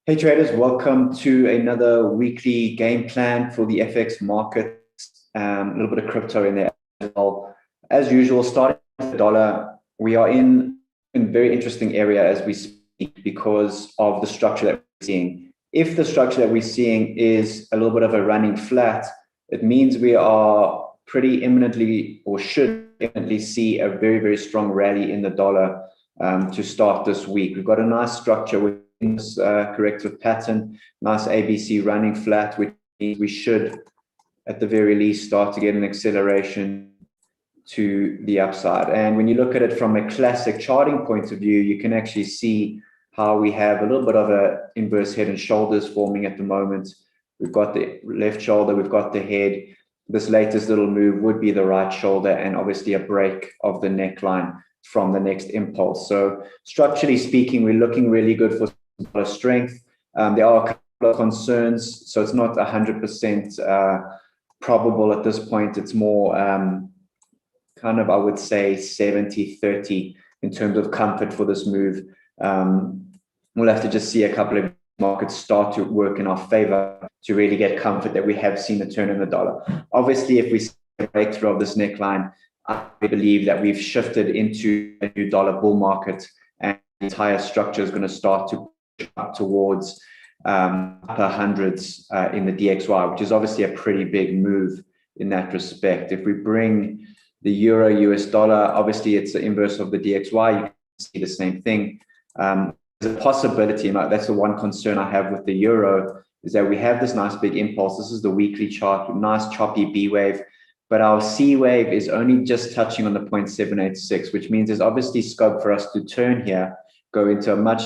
Hey traders, welcome to another weekly game plan for the FX market. A little bit of crypto in there as well. As usual, starting with the dollar, we are in a very interesting area as we speak because of the structure that we're seeing. If the structure that we're seeing is a little bit of a running flat, it means we are pretty imminently or should imminently see a very, very strong rally in the dollar to start this week. We've got a nice structure with this corrective pattern, nice ABC running flat, which means we should, at the very least, start to get an acceleration to the upside. And when you look at it from a classic charting point of view, you can actually see how we have a little bit of a inverse head and shoulders forming at the moment. We've got the left shoulder, we've got the head. This latest little move would be the right shoulder and obviously a break of the neckline from the next impulse. So structurally speaking, we're looking really good for strength. There are a couple of concerns, so it's not 100% probable at this point. It's more kind of, I would say, 70-30 in terms of comfort for this move. We'll have to just see a couple of markets start to work in our favor to really get comfort that we have seen a turn in the dollar. Obviously, if we see a breakthrough of this neckline, I believe that we've shifted into a new dollar bull market, and the entire structure is going to start to up towards upper hundreds in the DXY, which is obviously a pretty big move in that respect. If we bring the euro US dollar, obviously it's the inverse of the DXY. You can see the same thing. There's a possibility, and that's the one concern I have with the euro, is that we have this nice big impulse. This is the weekly chart, nice choppy B wave, but our C wave is only just touching on the 0.786, which means there's obviously scope for us to turn here, go into a much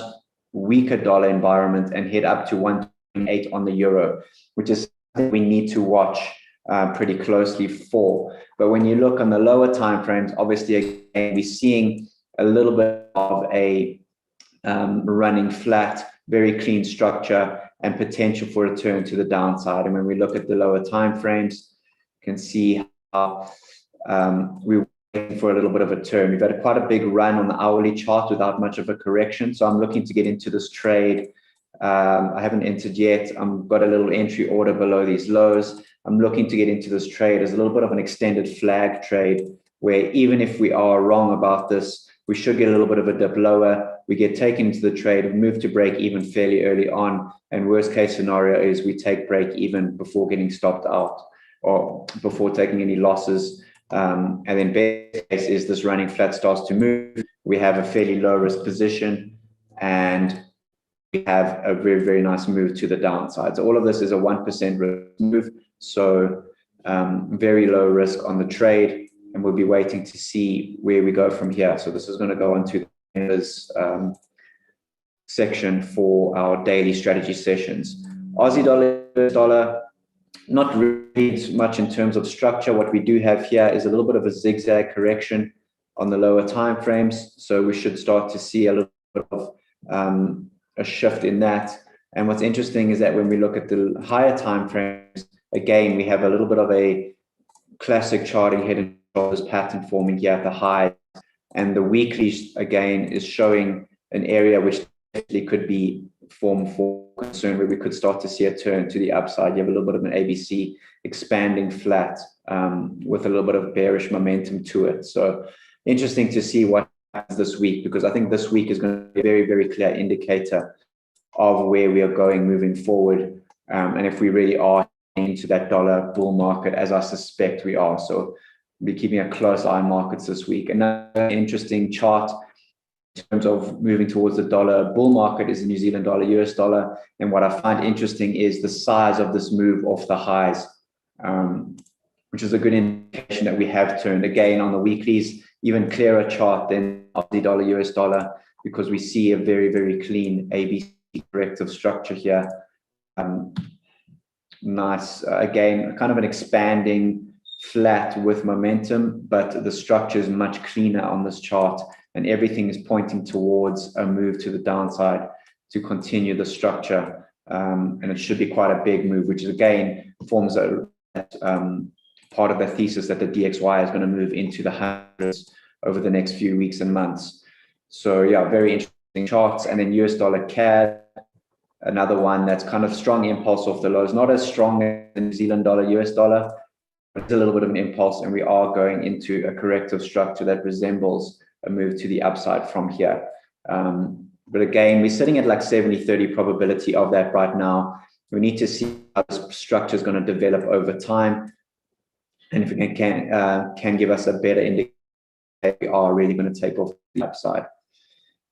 weaker dollar environment and head up to 1.8 on the euro, which is something we need to watch pretty closely for. But when you look on the lower time frames, obviously again, we're seeing a little bit of a running flat, very clean structure and potential for a turn to the downside. And when we look at the lower time frames, you can see how we're waiting for a little bit of a turn. We've had quite a big run on the hourly chart without much of a correction. So I'm looking to get into this trade. I haven't entered yet. I've got a little entry order below these lows. I'm looking to get into this trade as a little bit of an extended flag trade, where even if we are wrong about this, we should get a little bit of a dip lower. We get taken into the trade, move to break even fairly early on. And worst case scenario is we take break even before getting stopped out or before taking any losses. And then best case is this running flat starts to move. We have a fairly low risk position and we have a very, very nice move to the downside. So all of this is a 1% risk move. So very low risk on the trade. And we'll be waiting to see where we go from here. So this is going to go on to the members section for our daily strategy sessions. Aussie dollar, US dollar, not really much in terms of structure. What we do have here is a little bit of a zigzag correction on the lower time frames. So we should start to see a little bit of a shift in that. And what's interesting is that when we look at the higher time frames, again, we have a little bit of a classic charting head and shoulders pattern forming here at the high. And the weekly, again, is showing an area which definitely could be form for concern, where we could start to see a turn to the upside. You have a little bit of an ABC expanding flat with a little bit of bearish momentum to it. So interesting to see what happens this week, because I think this week is going to be a very, very clear indicator of where we are going moving forward. And if we really are into that dollar bull market, as I suspect we are. So we'll be keeping a close eye on markets this week. Another interesting chart in terms of moving towards the dollar bull market is the New Zealand dollar, US dollar. And what I find interesting is the size of this move off the highs, which is a good indication that we have turned. Again, on the weeklies, even clearer chart than Aussie dollar, US dollar, because we see a very, very clean ABC corrective structure here. Nice, again, kind of an expanding flat with momentum, but the structure is much cleaner on this chart. And everything is pointing towards a move to the downside to continue the structure. And it should be quite a big move, which is, again, forms a part of the thesis that the DXY is going to move into the hundreds over the next few weeks and months. So yeah, very interesting charts. And then US dollar CAD, another one that's kind of strong impulse off the lows, not as strong as the New Zealand dollar, US dollar, but it's a little bit of an impulse, and we are going into a corrective structure that resembles a move to the upside from here. But again, we're sitting at like 70-30 probability of that right now. We need to see how this structure is going to develop over time, and if it can give us a better indication that we are really going to take off the upside.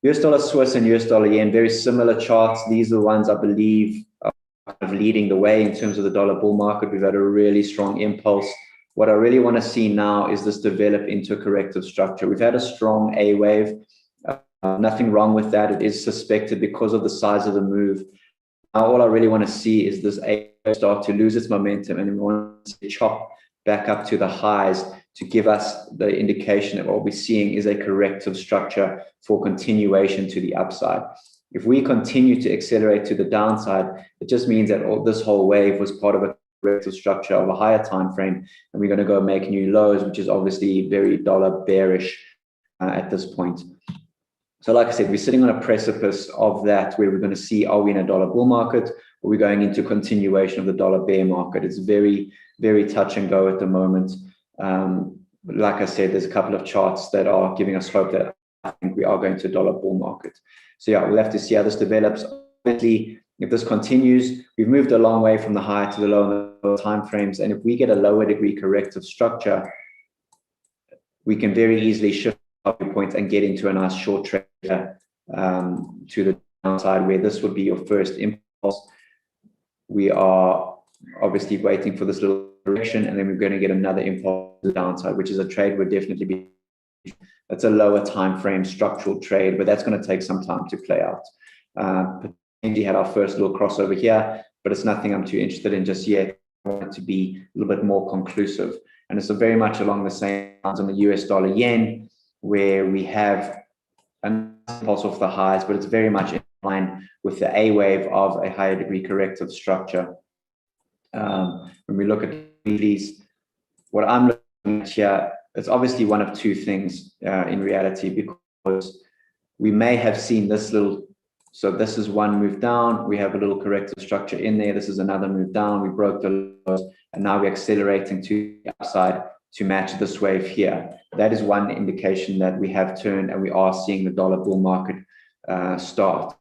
US dollar Swiss and US dollar yen, very similar charts. These are the ones I believe are kind of leading the way in terms of the dollar bull market. We've had a really strong impulse. What I really want to see now is this develop into a corrective structure. We've had a strong A wave. Nothing wrong with that. It is suspected because of the size of the move. Now, all I really want to see is this A wave start to lose its momentum, and we want to see it chop back up to the highs to give us the indication that what we're seeing is a corrective structure for continuation to the upside. If we continue to accelerate to the downside, it just means that this whole wave was part of a corrective structure of a higher time frame, and we're going to go make new lows, which is obviously very dollar bearish at this point. So like I said, we're sitting on a precipice of that, where we're going to see, are we in a dollar bull market, or are we going into continuation of the dollar bear market? It's very, very touch and go at the moment. Like I said, there's a couple of charts that are giving us hope that I think we are going to a dollar bull market. So yeah, we'll have to see how this develops. Obviously, if this continues, we've moved a long way from the high to the low in the time frames, and if we get a lower degree corrective structure, we can very easily shift our point and get into a nice short trade to the downside, where this would be your first impulse. We are obviously waiting for this little correction, and then we're going to get another impulse to the downside, which is a trade would definitely be. That's a lower time frame structural trade, but that's going to take some time to play out. Potentially had our first little crossover here, but it's nothing I'm too interested in just yet. I want it to be a little bit more conclusive, and it's very much along the same lines on the US dollar yen, where we have an impulse off the highs, but it's very much in line with the A wave of a higher degree corrective structure. When we look at these, what I'm looking at here, it's obviously one of two things in reality, because we may have seen this little, so this is one move down, we have a little corrective structure in there, this is another move down, we broke the lows, and now we're accelerating to the upside to match this wave here. That is one indication that we have turned and we are seeing the dollar bull market start.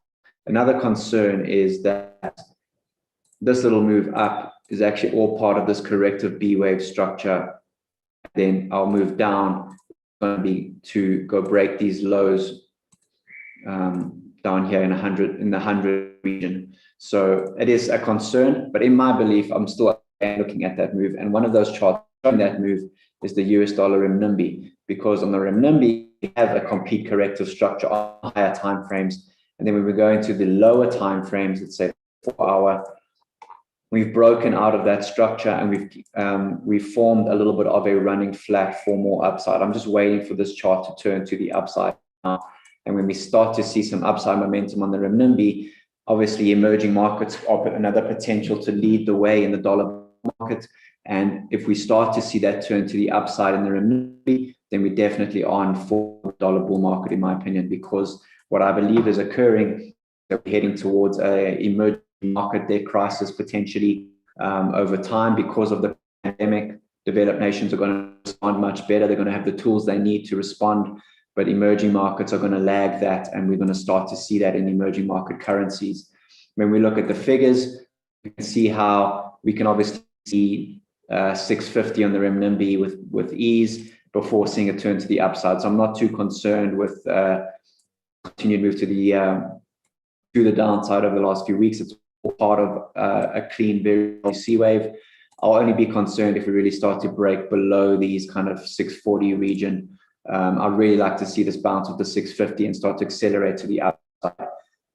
Another concern is that this little move up is actually all part of this corrective B wave structure. Then I'll move down, going to be to go break these lows down here in the 100 region. So it is a concern, but in my belief, I'm still looking at that move. And one of those charts showing that move is the US dollar renminbi, because on the renminbi, we have a complete corrective structure on higher time frames. And then when we go into the lower time frames, let's say 4 hour, we've broken out of that structure, and we've formed a little bit of a running flat for more upside. I'm just waiting for this chart to turn to the upside now. And when we start to see some upside momentum on the renminbi, obviously emerging markets offer another potential to lead the way in the dollar market. And if we start to see that turn to the upside in the renminbi, then we're definitely on for the dollar bull market, in my opinion, because what I believe is occurring, that we're heading towards a emerging market debt crisis potentially over time because of the pandemic. Developed nations are going to respond much better. They're going to have the tools they need to respond, but emerging markets are going to lag that, and we're going to start to see that in emerging market currencies. When we look at the figures, we can see how we can obviously see 650 on the renminbi with ease before seeing it turn to the upside. So I'm not too concerned with continued move to the downside over the last few weeks. It's all part of a clean, very C wave. I'll only be concerned if we really start to break below these kind of 640 region. I'd really like to see this bounce with the 650 and start to accelerate to the upside,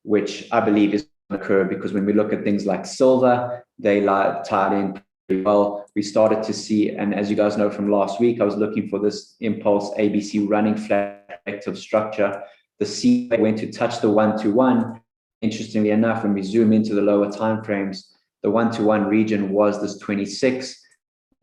which I believe is going to occur, because when we look at things like silver, they tied in pretty well. We started to see, and as you guys know from last week, I was looking for this impulse ABC running flat corrective structure. The C went to touch the 1-to-1. Interestingly enough, when we zoom into the lower time frames, the 1-to-1 region was this 26.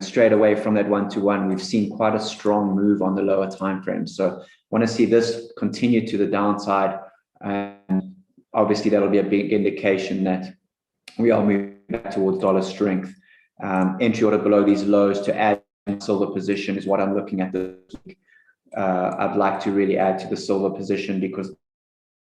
Straight away from that 1-to-1, we've seen quite a strong move on the lower time frame. So I want to see this continue to the downside, and obviously that'll be a big indication that we are moving back towards dollar strength. Entry order below these lows to add silver position is what I'm looking at this week. I'd like to really add to the silver position, because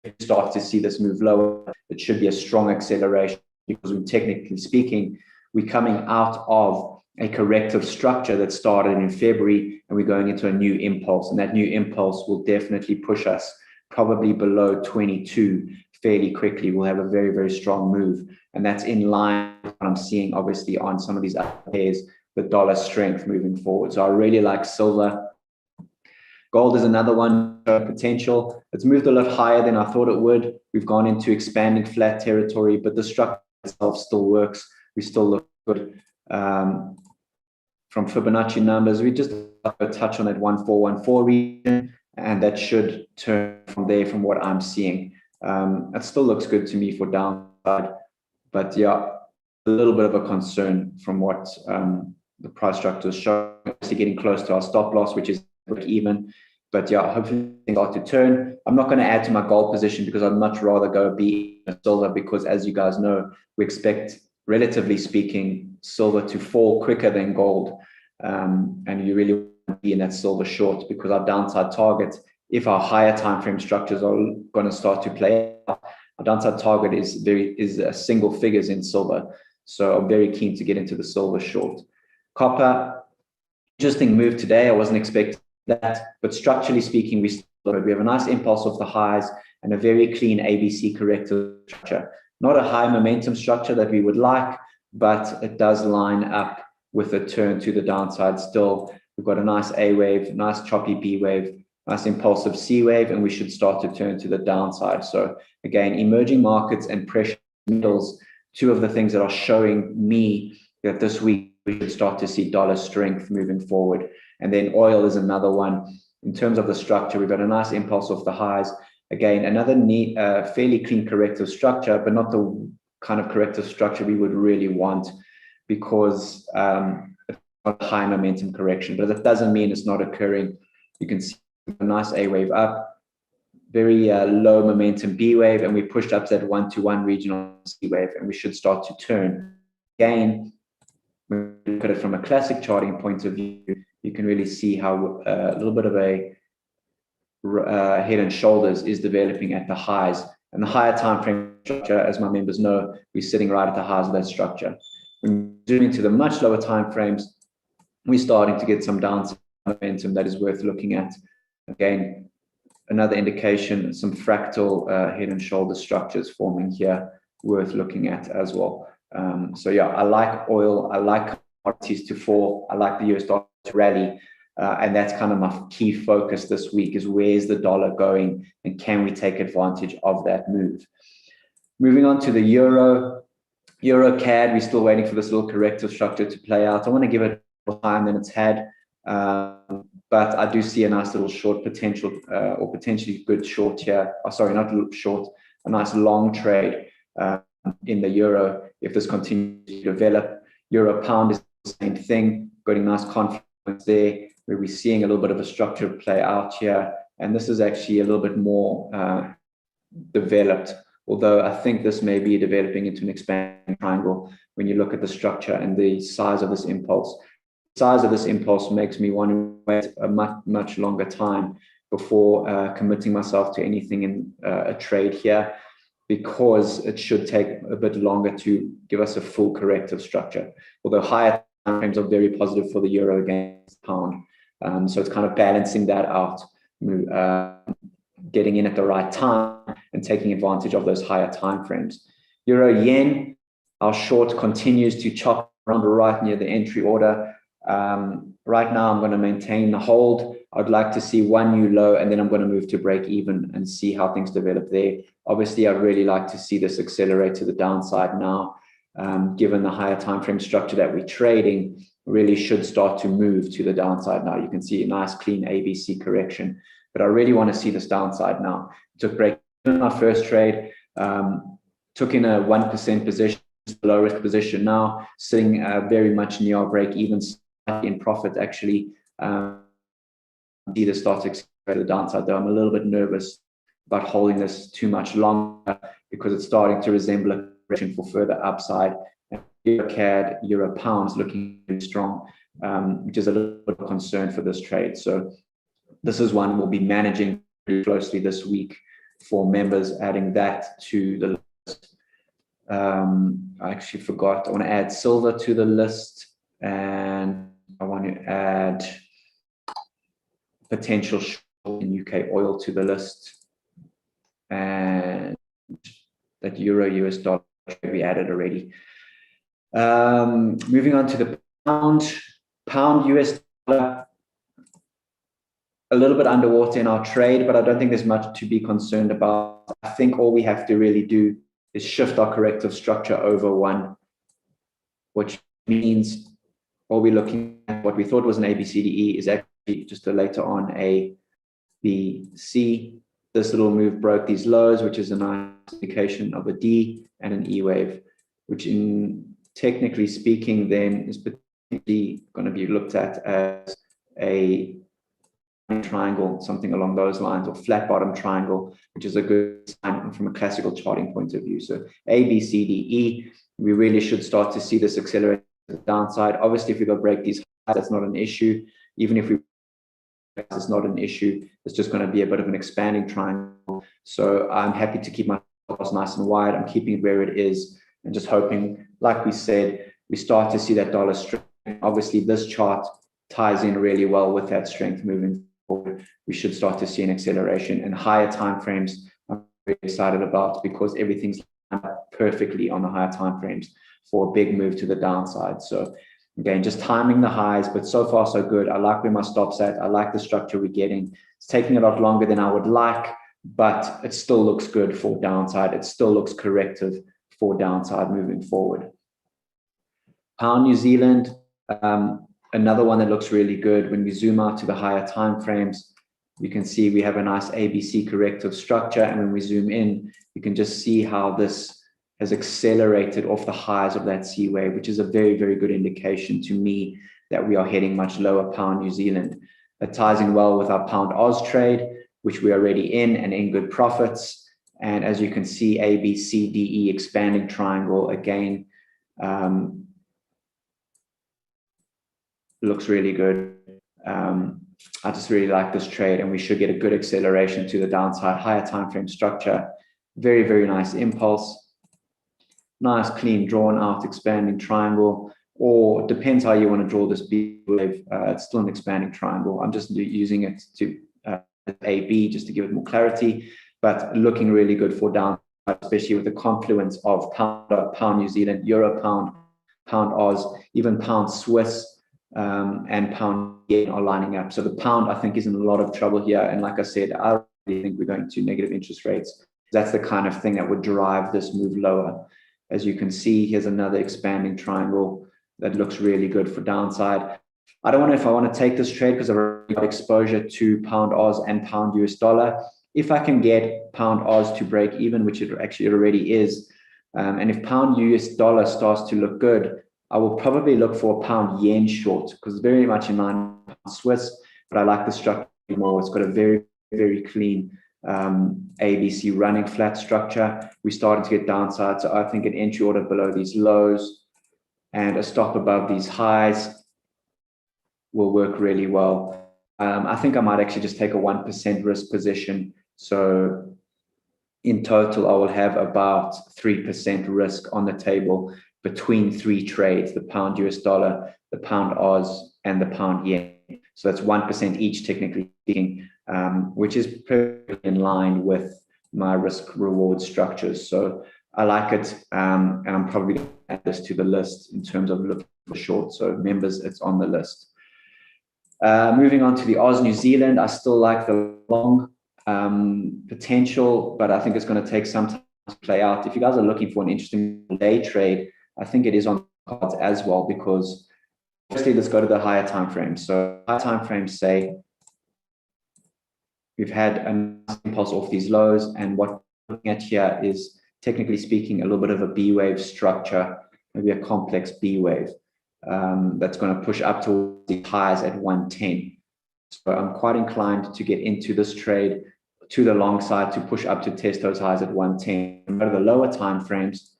if we start to see this move lower, it should be a strong acceleration, because technically speaking, we're coming out of a corrective structure that started in February, and we're going into a new impulse, and that new impulse will definitely push us probably below 22 fairly quickly. We'll have a very, very strong move, and that's in line with what I'm seeing obviously on some of these other pairs, the dollar strength moving forward. So I really like silver. Gold is another one, potential. It's moved a lot higher than I thought it would. We've gone into expanding flat territory, but the structure itself still works. We still look good. From Fibonacci numbers, we just touch on that 1414 region, and that should turn from there from what I'm seeing. It still looks good to me for downside, but yeah, a little bit of a concern from what the price structure is showing. Obviously getting close to our stop loss, which is break even. But yeah, hopefully things start to turn. I'm not going to add to my gold position, because I'd much rather go be in silver, because as you guys know, we expect, relatively speaking, silver to fall quicker than gold. And you really want to be in that silver short, because our downside target, if our higher time frame structures are going to start to play out, our downside target is single figures in silver. So I'm very keen to get into the silver short. Copper, interesting move today. I wasn't expecting that, but structurally speaking, we have a nice impulse off the highs and a very clean ABC corrective structure. Not a high momentum structure that we would like, but it does line up with a turn to the downside still. We've got a nice A wave, nice choppy B wave, nice impulsive C wave, and we should start to turn to the downside. So again, emerging markets and precious metals, two of the things that are showing me that this week we should start to see dollar strength moving forward. And then oil is another one. In terms of the structure, we've got a nice impulse off the highs. Again, another neat, fairly clean corrective structure, but not the kind of corrective structure we would really want, because it's not a high momentum correction. But that doesn't mean it's not occurring. You can see a nice A wave up, very low momentum B wave, and we pushed up to that 1-to-1 regional C wave, and we should start to turn. Again, when you look at it from a classic charting point of view, you can really see how a little bit of a head and shoulders is developing at the highs. And the higher time frame structure, as my members know, we're sitting right at the highs of that structure. When you zoom into the much lower time frames, we're starting to get some downside momentum that is worth looking at. Again, another indication, some fractal head and shoulder structures forming here, worth looking at as well. So yeah, I like oil, I like commodities to fall, I like the US dollar to rally, and that's kind of my key focus this week, is where's the dollar going and can we take advantage of that move. Moving on to the euro CAD, we're still waiting for this little corrective structure to play out. I want to give it more time than it's had, but I do see a nice little short potential, or potentially good short here. Oh, sorry, not short, a nice long trade in the euro if this continues to develop. Euro pound is the same thing, getting nice confidence there, where we're seeing a little bit of a structure play out here, and this is actually a little bit more developed, although I think this may be developing into an expanding triangle when you look at the structure and the size of this impulse. The size of this impulse makes me want to wait a much longer time before committing myself to anything in a trade here, because it should take a bit longer to give us a full corrective structure. Although higher time frames are very positive for the euro against the pound. So it's kind of balancing that out, getting in at the right time and taking advantage of those higher time frames. Euro yen, our short continues to chop around right near the entry order. Right now, I'm going to maintain the hold. I'd like to see one new low, and then I'm going to move to break even and see how things develop there. Obviously, I'd really like to see this accelerate to the downside now, given the higher time frame structure that we're trading, really should start to move to the downside now. You can see a nice clean ABC correction, but I really want to see this downside now. Took break in my first trade, took in a 1% position, low risk position now, sitting very much near our break even, in profit actually. Either start to accelerate the downside, though I'm a little bit nervous about holding this too much longer, because it's starting to resemble a correction for further upside. And Euro CAD, Euro pounds looking really strong, which is a little bit of concern for this trade. So this is one we'll be managing pretty closely this week for members, adding that to the list. I actually forgot, I want to add silver to the list, and I want to add potential short in UK oil to the list, and that euro US dollar we added already. Moving on to the pound US dollar, a little bit underwater in our trade, but I don't think there's much to be concerned about. I think all we have to really do is shift our corrective structure over one, which means all we're looking at, what we thought was an ABCDE is actually just a later on A, B, C. This little move broke these lows, which is a nice indication of a D and an E wave, which in technically speaking then is potentially going to be looked at as a triangle, something along those lines, or flat bottom triangle, which is a good sign from a classical charting point of view. So A, B, C, D, E, we really should start to see this accelerate to the downside. Obviously, if we go break these highs, that's not an issue. Even if we, it's not an issue. It's just going to be a bit of an expanding triangle. So I'm happy to keep my stop nice and wide. I'm keeping it where it is and just hoping, like we said, we start to see that dollar strength. Obviously, this chart ties in really well with that strength moving forward. We should start to see an acceleration, and higher timeframes I'm very excited about, because everything's perfectly on the higher timeframes for a big move to the downside. So again, just timing the highs, but so far so good. I like where my stop's at. I like the structure we're getting. It's taking a lot longer than I would like, but it still looks good for downside. It still looks corrective for downside moving forward. Pound New Zealand, another one that looks really good. When we zoom out to the higher time frames, you can see we have a nice ABC corrective structure. And when we zoom in, you can just see how this has accelerated off the highs of that C wave, which is a very, very good indication to me that we are heading much lower pound New Zealand. That ties in well with our pound Oz trade, which we are already in and in good profits. And as you can see, A, B, C, D, E, expanding triangle again, looks really good. I just really like this trade, and we should get a good acceleration to the downside. Higher time frame structure, very, very nice impulse. Nice, clean, drawn out, expanding triangle, or depends how you want to draw this B wave. It's still an expanding triangle. I'm just using it to AB just to give it more clarity, but looking really good for downside, especially with the confluence of pound New Zealand, euro pound, pound Oz, even pound Swiss, and pound yen are lining up. So the pound, I think, is in a lot of trouble here. And like I said, I really think we're going to negative interest rates. That's the kind of thing that would drive this move lower. As you can see, here's another expanding triangle that looks really good for downside. I don't know if I want to take this trade because I've already got exposure to pound Oz and pound US dollar. If I can get pound Oz to break even, which it actually already is, and if pound US dollar starts to look good, I will probably look for a pound yen short, because it's very much in line with pound Swiss, but I like the structure more. It's got a very, very clean ABC running flat structure. We're starting to get downside, so I think an entry order below these lows and a stop above these highs will work really well. I think I might actually just take a 1% risk position. So in total, I will have about 3% risk on the table between three trades: the pound US dollar, the pound Oz, and the pound yen. So that's 1% each, technically speaking, which is perfectly in line with my risk reward structures. So I like it, and I'm probably going to add this to the list in terms of looking for short. So members, it's on the list. Moving on to the Oz New Zealand, I still like the long potential, but I think it's going to take some time to play out. If you guys are looking for an interesting day trade, I think it is on cards as well, because firstly, let's go to the higher time frames. So higher time frames say we've had a nice impulse off these lows, and what we're looking at here is, technically speaking, a little bit of a B wave structure, maybe a complex B wave that's going to push up towards the highs at 110. So I'm quite inclined to get into this trade to the long side to push up to test those highs at 110. Go to the lower time frames,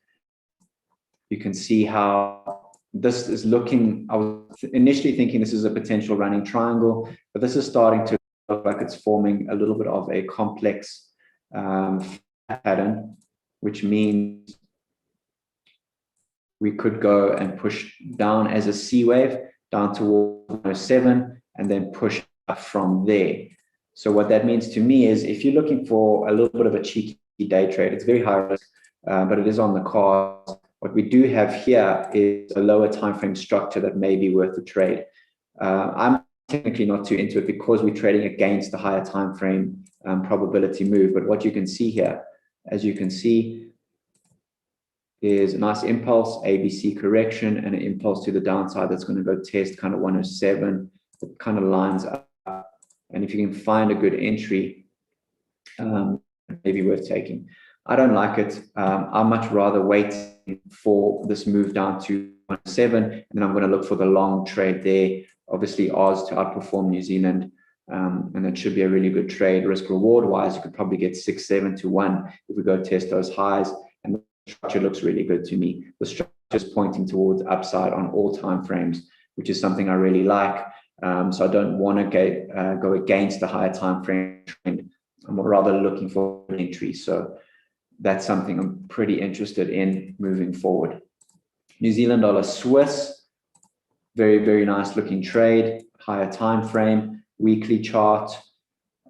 you can see how this is looking. I was initially thinking this is a potential running triangle, but this is starting to look like it's forming a little bit of a complex pattern, which means we could go and push down as a C wave down towards 107 and then push up from there. So what that means to me is if you're looking for a little bit of a cheeky day trade, it's very high risk, but it is on the cards. What we do have here is a lower time frame structure that may be worth the trade. I'm technically not too into it because we're trading against the higher time frame probability move. But what you can see here, as you can see, is a nice impulse, ABC correction, and an impulse to the downside that's going to go test kind of 107. It kind of lines up. And if you can find a good entry, maybe worth taking. I don't like it. I'd much rather wait for this move down to 107, and then I'm going to look for the long trade there. Obviously, Oz to outperform New Zealand, and it should be a really good trade. Risk reward wise, you could probably get 6-7 to 1 if we go test those highs. And the structure looks really good to me. The structure is pointing towards upside on all time frames, which is something I really like. So I don't want to go against the higher time frame trend. I'm rather looking for an entry. So that's something I'm pretty interested in moving forward. New Zealand dollar Swiss, very, very nice looking trade, higher time frame, weekly chart,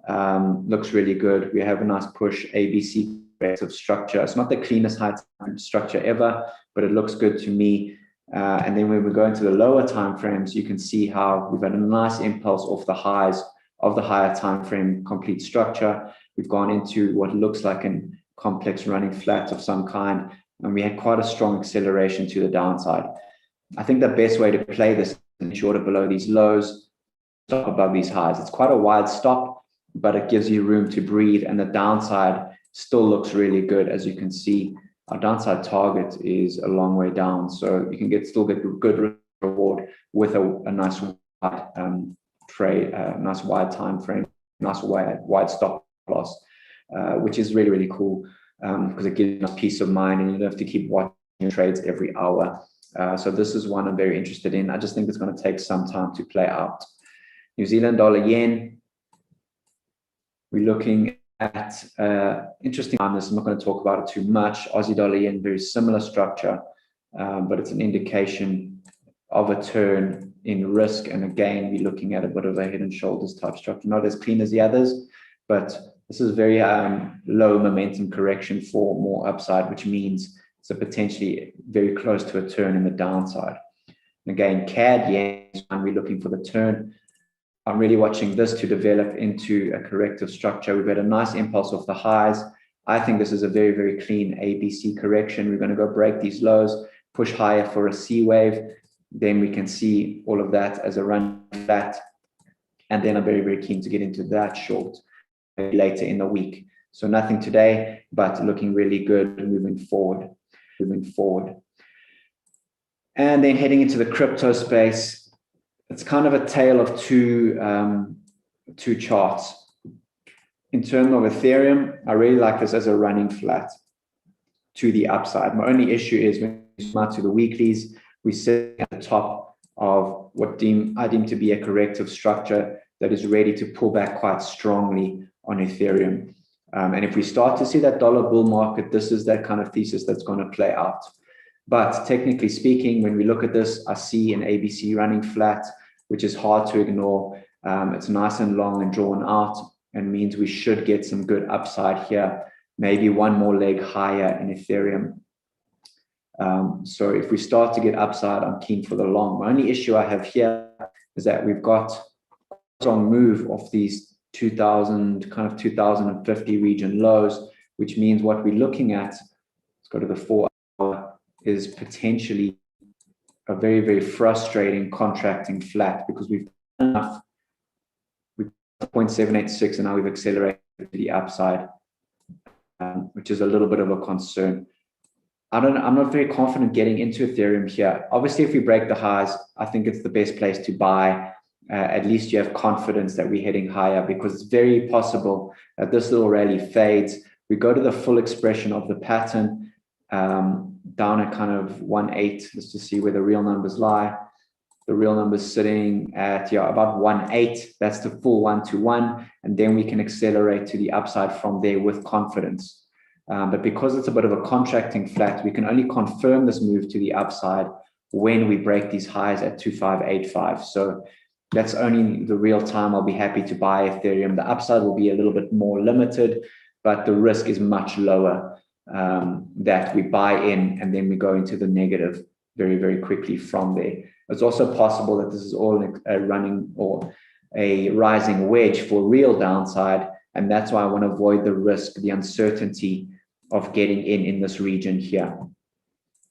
looks really good. We have a nice push, ABC of structure. It's not the cleanest high time structure ever, but it looks good to me. And then when we go into the lower time frames, you can see how we've had a nice impulse off the highs of the higher time frame complete structure. We've gone into what looks like an complex running flat of some kind, and we had quite a strong acceleration to the downside. I think the best way to play this is shorter below these lows, stop above these highs. It's quite a wide stop, but it gives you room to breathe, and the downside still looks really good. As you can see, our downside target is a long way down, so you can still get good reward with a nice wide trade, nice wide time frame, nice wide stop loss, which is really, really cool because it gives us peace of mind, and you don't have to keep watching your trades every hour. So this is one I'm very interested in. I just think it's going to take some time to play out. New Zealand dollar yen, we're looking at interesting on this. I'm not going to talk about it too much. Aussie dollar yen, very similar structure, but it's an indication of a turn in risk. And again, we're looking at a bit of a head and shoulders type structure, not as clean as the others, but this is very low momentum correction for more upside, which means it's a potentially very close to a turn in the downside. And again, CAD yen, we're looking for the turn. I'm really watching this to develop into a corrective structure. We've had a nice impulse off the highs. I think this is a very, very clean ABC correction. We're going to go break these lows, push higher for a C wave. Then we can see all of that as a run flat. And then I'm very, very keen to get into that short later in the week. So nothing today, but looking really good moving forward. And then heading into the crypto space, it's kind of a tale of two charts. In terms of Ethereum, I really like this as a running flat to the upside. My only issue is when we come out to the weeklies, we sit at the top of what I deem to be a corrective structure that is ready to pull back quite strongly on Ethereum. And if we start to see that dollar bull market, this is that kind of thesis that's going to play out. But technically speaking, when we look at this, I see an ABC running flat, which is hard to ignore. It's nice and long and drawn out, and means we should get some good upside here, maybe one more leg higher in Ethereum. So if we start to get upside, I'm keen for the long. My only issue I have here is that we've got a strong move of these 2050 region lows, which means what we're looking at, let's go to the 4 hour, is potentially a very, very frustrating contracting flat, because we've done enough. We've 0.786 and now we've accelerated to the upside, which is a little bit of a concern. I'm not very confident getting into Ethereum here. Obviously, if we break the highs, I think it's the best place to buy. at least you have confidence that we're heading higher, because it's very possible that this little rally fades. We go to the full expression of the pattern, down at kind of 1.8. Let's just see where the real numbers lie. The real number's sitting at about 1.8. That's the full 1-to-1, and then we can accelerate to the upside from there with confidence. But because it's a bit of a contracting flat, we can only confirm this move to the upside when we break these highs at 2585. So that's only the real time I'll be happy to buy Ethereum. The upside will be a little bit more limited, but the risk is much lower, that we buy in and then we go into the negative very, very quickly from there. It's also possible that this is all a running or a rising wedge for real downside, and that's why I want to avoid the risk, the uncertainty of getting in this region here.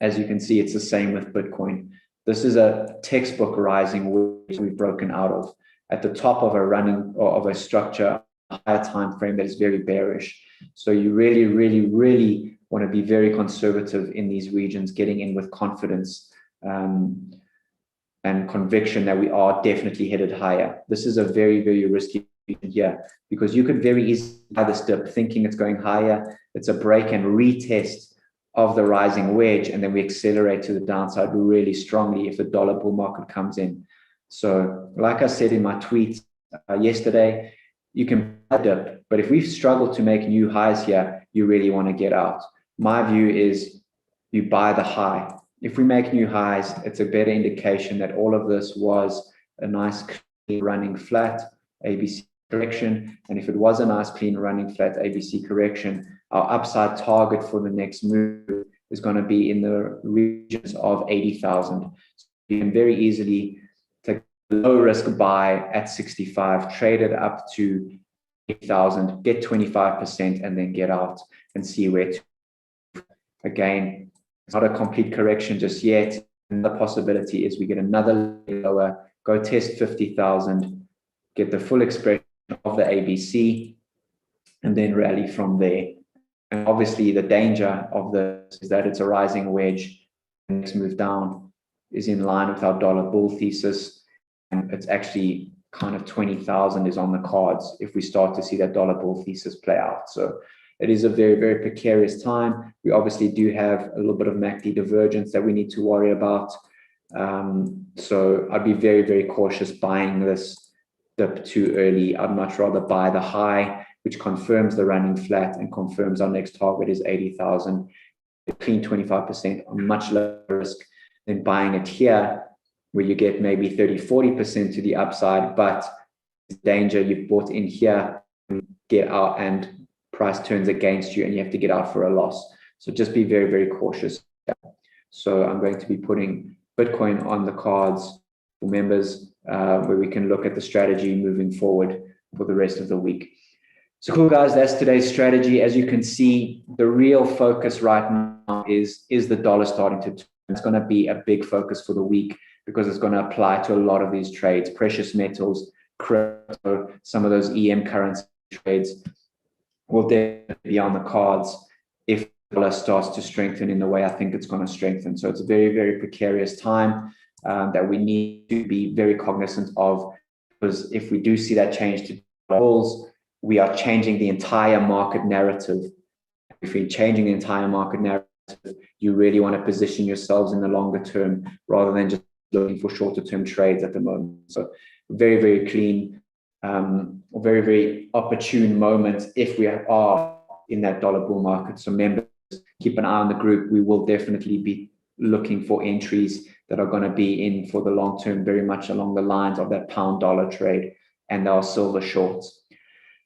As you can see, it's the same with Bitcoin. This is a textbook rising wedge we've broken out of at the top of a running or of a structure, a higher time frame that is very bearish. So you really, really, really want to be very conservative in these regions, getting in with confidence and conviction that we are definitely headed higher. This is a very, very risky region here, because you could very easily buy this dip thinking it's going higher. It's a break and retest of the rising wedge, and then we accelerate to the downside really strongly if the dollar bull market comes in. So like I said in my tweet yesterday, you can buy a dip, but if we struggle to make new highs here, you really want to get out. My view is you buy the high. If we make new highs, it's a better indication that all of this was a nice clean running flat ABC correction. And if it was a nice clean running flat ABC correction, our upside target for the next move is going to be in the regions of 80,000. So you can very easily take a low risk buy at 65, trade it up to 80,000, get 25%, and then get out and see where to. Again, it's not a complete correction just yet. And the possibility is we get another lower, go test 50,000, get the full expression of the ABC, and then rally from there. And obviously the danger of this is that it's a rising wedge. The next move down is in line with our dollar bull thesis. And it's actually kind of 20,000 is on the cards if we start to see that dollar bull thesis play out. So it is a very, very precarious time. We obviously do have a little bit of MACD divergence that we need to worry about. So I'd be very, very cautious buying this dip too early. I'd much rather buy the high, which confirms the running flat and confirms our next target is 80,000. Clean 25% on much lower risk than buying it here, where you get maybe 30-40% to the upside, but it's danger you've bought in here, get out and price turns against you and you have to get out for a loss. So just be very, very cautious. So I'm going to be putting Bitcoin on the cards for members, where we can look at the strategy moving forward for the rest of the week. So cool, guys, that's today's strategy. As you can see, the real focus right now is the dollar starting to turn. It's going to be a big focus for the week because it's going to apply to a lot of these trades, precious metals, crypto, some of those EM currency trades will definitely be on the cards if the dollar starts to strengthen in the way I think it's going to strengthen. So it's a very, very precarious time that we need to be very cognizant of, because if we do see that change to bulls, we are changing the entire market narrative. If you're changing the entire market narrative, you really want to position yourselves in the longer term rather than just looking for shorter term trades at the moment. So very, very clean, very, very opportune moment if we are in that dollar bull market. So members, keep an eye on the group. We will definitely be looking for entries that are going to be in for the long term, very much along the lines of that pound dollar trade and our silver shorts.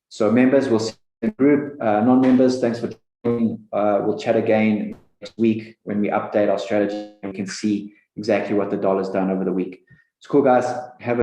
So members, we'll see you in the group. Non-members, thanks for joining. We'll chat again next week when we update our strategy and we can see exactly what the dollar's done over the week. It's cool, guys. Have a